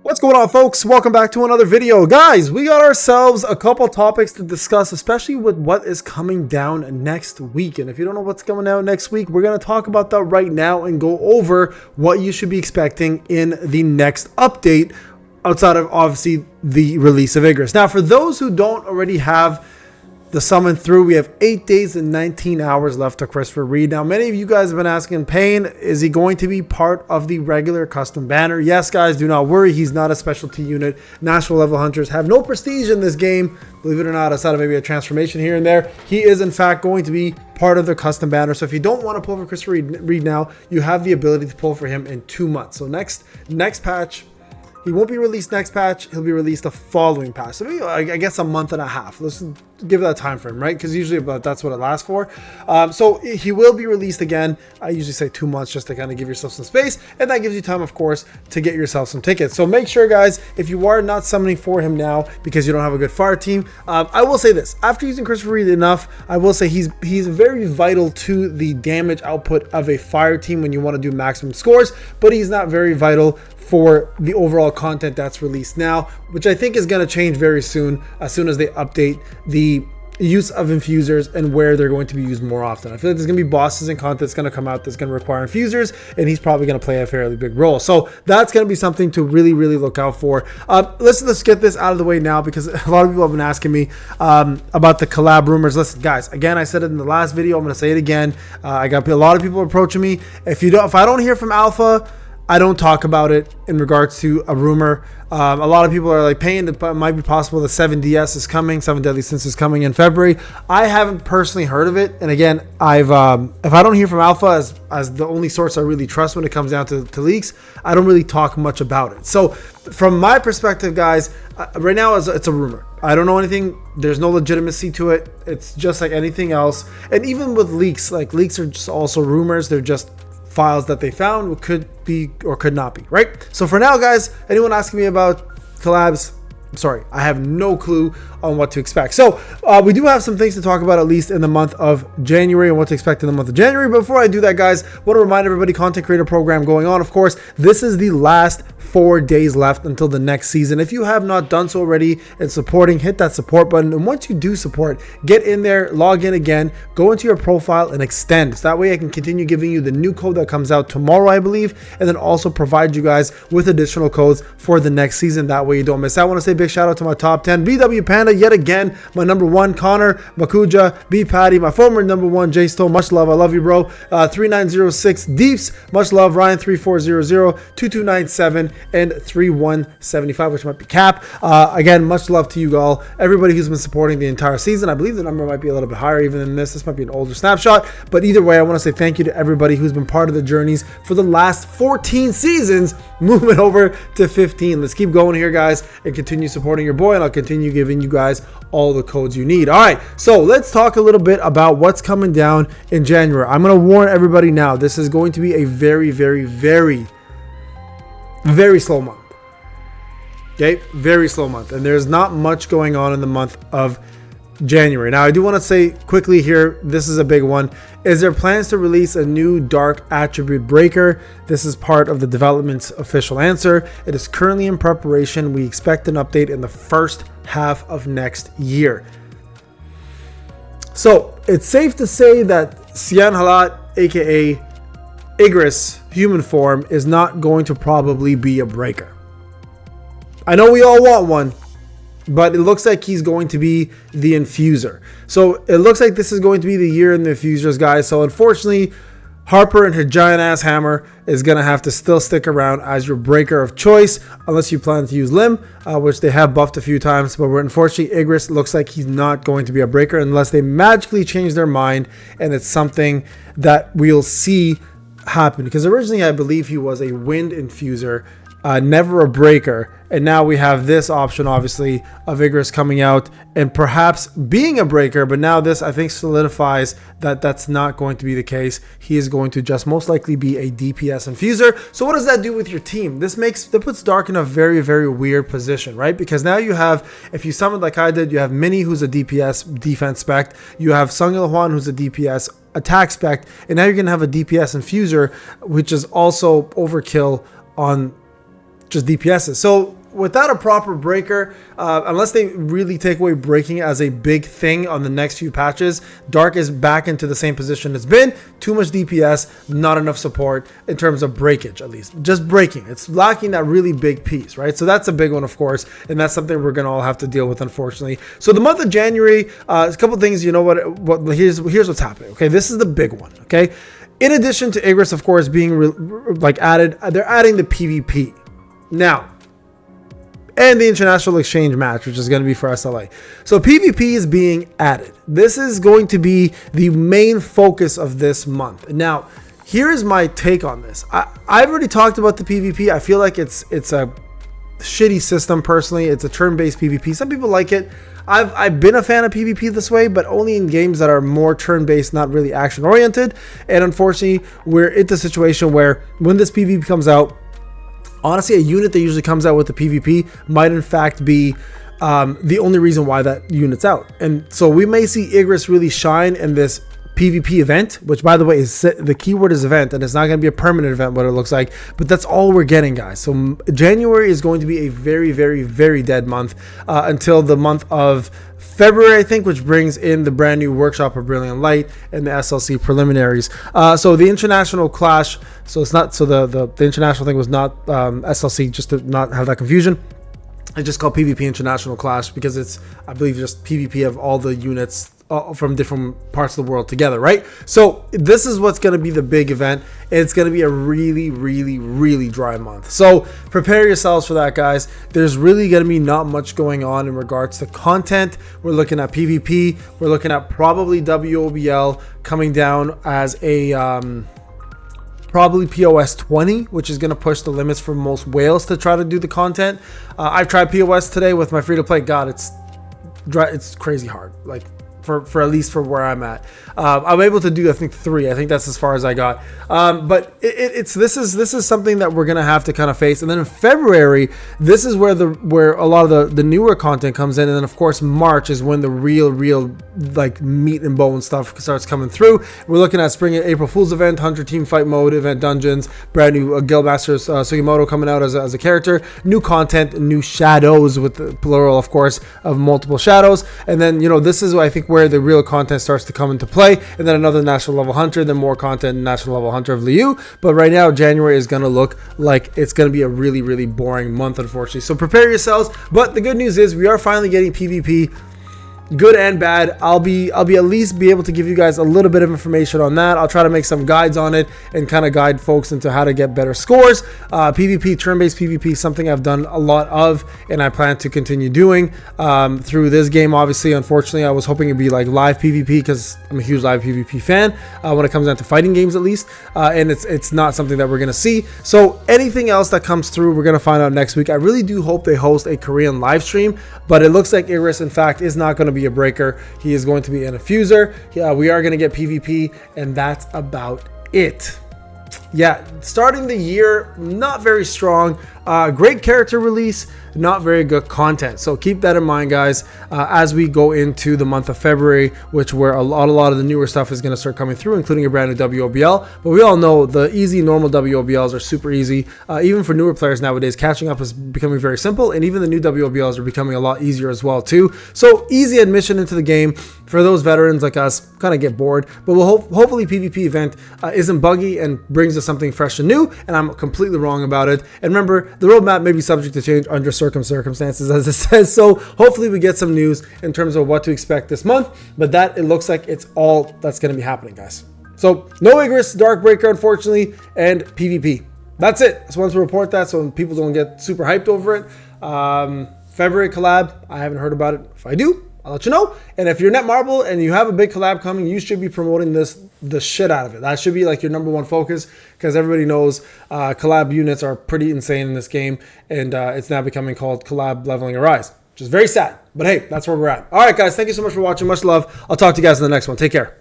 What's going on, folks? Welcome back to another video. Guys, we got ourselves a couple topics to discuss, especially with what is coming down next week. And if you don't know what's coming out next week, we're going to talk about that right now and go over what you should be expecting in the next update outside of, obviously, the release of Igris. Now, for those who don't already have the summon through, we have 8 days and 19 hours left to Christopher Reed. Now, many of you guys have been asking, Payne, is he going to be part of the regular custom banner? Yes, guys, do not worry. He's not a specialty unit. National level hunters have no prestige in this game, believe it or not, outside of maybe a transformation here and there. He is, in fact, going to be part of the custom banner. So if you don't want to pull for Christopher Reed now, you have the ability to pull for him in 2 months. So next patch, he won't be released next patch. He'll be released the following patch. So maybe, I guess, a month and a half. Let's give that time frame, right? Because usually that's what it lasts for. So he will be released again. I usually say 2 months just to kind of give yourself some space. And that gives you time, of course, to get yourself some tickets. So make sure, guys, if you are not summoning for him now because you don't have a good fire team, I will say this. After using Christopher Reed enough, I will say he's very vital to the damage output of a fire team when you want to do maximum scores. But he's not very vital for the overall content that's released now, which I think is going to change very soon as they update the use of infusers and where they're going to be used more often. I feel like there's going to be bosses and content that's going to come out that's going to require infusers, and he's probably going to play a fairly big role. So that's going to be something to really look out for. Let's get this out of the way now, because a lot of people have been asking me about the collab rumors. Listen, guys, again, I said it in the last video. I'm going to say it again. I got a lot of people approaching me. If I don't hear from Alpha, I don't talk about it in regards to a rumor. A lot of people are like, Payne, it might be possible the 7DS is coming, 7 Deadly Sins is coming in February. I haven't personally heard of it. And again, if I don't hear from Alpha as the only source I really trust when it comes down to leaks, I don't really talk much about it. So from my perspective, guys, right now it's a rumor. I don't know anything. There's no legitimacy to it. It's just like anything else. And even with leaks, like leaks are just also rumors. They're just files that they found, could be or could not be, right? So for now, guys, anyone asking me about collabs, I'm sorry, I have no clue on what to expect. So we do have some things to talk about, at least in the month of January, and what to expect in the month of January. But before I do that, guys, I want to remind everybody, content creator program going on. Of course, this is the last 4 days left until the next season. If you have not done so already and supporting, hit that support button. And once you do support, get in there, log in again, go into your profile and extend. So that way I can continue giving you the new code that comes out tomorrow, I believe, and then also provide you guys with additional codes for the next season. That way you don't miss out. I want to say big shout out to my top 10. BW Panda, yet again, my number 1, Connor, Makuja, B Patty, my former number 1, J Stone, much love, I love you, bro. 3906 Deeps, much love, Ryan 3400, 2297, and 3175, which might be Cap. Again, much love to you all, everybody who's been supporting the entire season. I believe the number might be a little bit higher even than this. This might be an older snapshot, but either way, I want to say thank you to everybody who's been part of the journeys for the last 14 seasons, moving over to 15. Let's keep going here, guys, and continue supporting your boy, and I'll continue giving you guys all the codes you need. All right, so let's talk a little bit about what's coming down in January. I'm going to warn everybody now, this is going to be a very slow month. Okay, very slow month, and there's not much going on in the month of January. Now, I do want to say quickly here, this is a big one. Is there plans to release a new dark attribute breaker? This is part of the development's official answer. It is currently in preparation. We expect an update in the first half of next year. So it's safe to say that Sian Halat, aka Igris human form, is not going to probably be a breaker. I know we all want one, but it looks like he's going to be the infuser. So it looks like this is going to be the year in the infusers, guys. So unfortunately, Harper and her giant ass hammer is going to have to still stick around as your breaker of choice, unless you plan to use Lim, which they have buffed a few times. But unfortunately, Igris looks like he's not going to be a breaker unless they magically change their mind, and it's something that we'll see happen. Because originally, I believe he was a wind infuser, never a breaker. And now we have this option, obviously, of Igris coming out and perhaps being a breaker. But now this, I think, solidifies that that's not going to be the case. He is going to just most likely be a DPS infuser. So what does that do with your team? That puts Dark in a very weird position, right? Because now you have, if you summon like I did, you have Mini, who's a DPS defense spec. You have Sung Il Huan, who's a DPS attack spec. And now you're going to have a DPS infuser, which is also overkill on just DPSs. So without a proper breaker, unless they really take away breaking as a big thing on the next few patches, Dark is back into the same position it's been. Too much DPS, not enough support in terms of breakage, at least. Just breaking. It's lacking that really big piece, right? So that's a big one, of course, and that's something we're going to all have to deal with, unfortunately. So the month of January, a couple things, you know what here's what's happening, okay? This is the big one, okay? In addition to Igris, of course, being added, they're adding the PvP. Now, and the international exchange match, which is going to be for SLA. So PvP is being added. This is going to be the main focus of this month. Now, here is my take on this. I've already talked about the PvP. I feel like it's a shitty system personally. It's a turn-based PvP. Some people like it. I've been a fan of PvP this way, but only in games that are more turn-based, not really action-oriented. And unfortunately, we're in the situation where when this PvP comes out, honestly, a unit that usually comes out with the PvP might in fact be the only reason why that unit's out. And so we may see Igris really shine in this PvP event, which by the way is the keyword is event, and it's not going to be a permanent event what it looks like, but that's all we're getting, guys. So January is going to be a very, very, very dead month until the month of February, I think, which brings in the brand new Workshop of Brilliant Light and the SLC preliminaries. So the international clash, so it's not, so the international thing was not SLC, just to not have that confusion. It's just called PvP International Clash because it's, I believe, just PvP of all the units from different parts of the world together, right? So this is what's going to be the big event. It's going to be a really, really, really dry month. So prepare yourselves for that, guys. There's really going to be not much going on in regards to content. We're looking at PvP. We're looking at probably WOBL coming down as a probably POS 20, which is going to push the limits for most whales to try to do the content. I've tried POS today with my free-to-play. God, it's crazy hard. Like, for at least for where I'm at, I'm able to do, I think, 3. I think that's as far as I got. But this is something that we're gonna have to kind of face. And then in February, this is where a lot of the newer content comes in. And then of course March is when the real like meat and bone stuff starts coming through. We're looking at Spring and April Fool's event, Hunter Team Fight Mode, Event Dungeons, brand new Guildmaster Sugimoto coming out as a character, new content, new shadows with the plural, of course, of multiple shadows. And then, you know, this is, I think, where the real content starts to come into play, and then another national level hunter, then more content in national level hunter of Liu. But right now January is going to look like it's going to be a really, really boring month, unfortunately. So prepare yourselves. But the good news is we are finally getting PvP, good and bad. I'll be at least be able to give you guys a little bit of information on that. I'll try to make some guides on it and kind of guide folks into how to get better scores. PvP, turn-based PvP, something I've done a lot of and I plan to continue doing through this game. Obviously, unfortunately, I was hoping it'd be like live PvP because I'm a huge live PvP fan when it comes down to fighting games, at least, and it's not something that we're gonna see. So anything else that comes through, we're gonna find out next week. I really do hope they host a Korean live stream, but it looks like Igris, in fact, is not going to be a breaker. He is going to be an affuser. We are going to get PvP, and that's about it. Yeah, starting the year not very strong. Great character release, not very good content. So keep that in mind, guys, as we go into the month of February, which where a lot of the newer stuff is going to start coming through, including a brand new WOBL. But we all know the easy normal WOBLs are super easy. Even for newer players nowadays, catching up is becoming very simple, and even the new WOBLs are becoming a lot easier as well too. So easy admission into the game for those veterans like us, kind of get bored. But we'll hopefully PvP event isn't buggy and brings us something fresh and new, and I'm completely wrong about it. And remember, the roadmap may be subject to change under circumstances, as it says. So hopefully we get some news in terms of what to expect this month, but that it looks like it's all that's going to be happening, guys. So no Igris, Darkbreaker, unfortunately, and PvP. That's it. Just wanted to report that so people don't get super hyped over it. February collab, I haven't heard about it. If I do, I'll let you know. And if you're Netmarble and you have a big collab coming, you should be promoting the shit out of it. That should be like your #1 focus, because everybody knows collab units are pretty insane in this game, and it's now becoming called Collab Leveling Arise, which is very sad. But hey, that's where we're at. All right, guys, thank you so much for watching. Much love. I'll talk to you guys in the next one. Take care.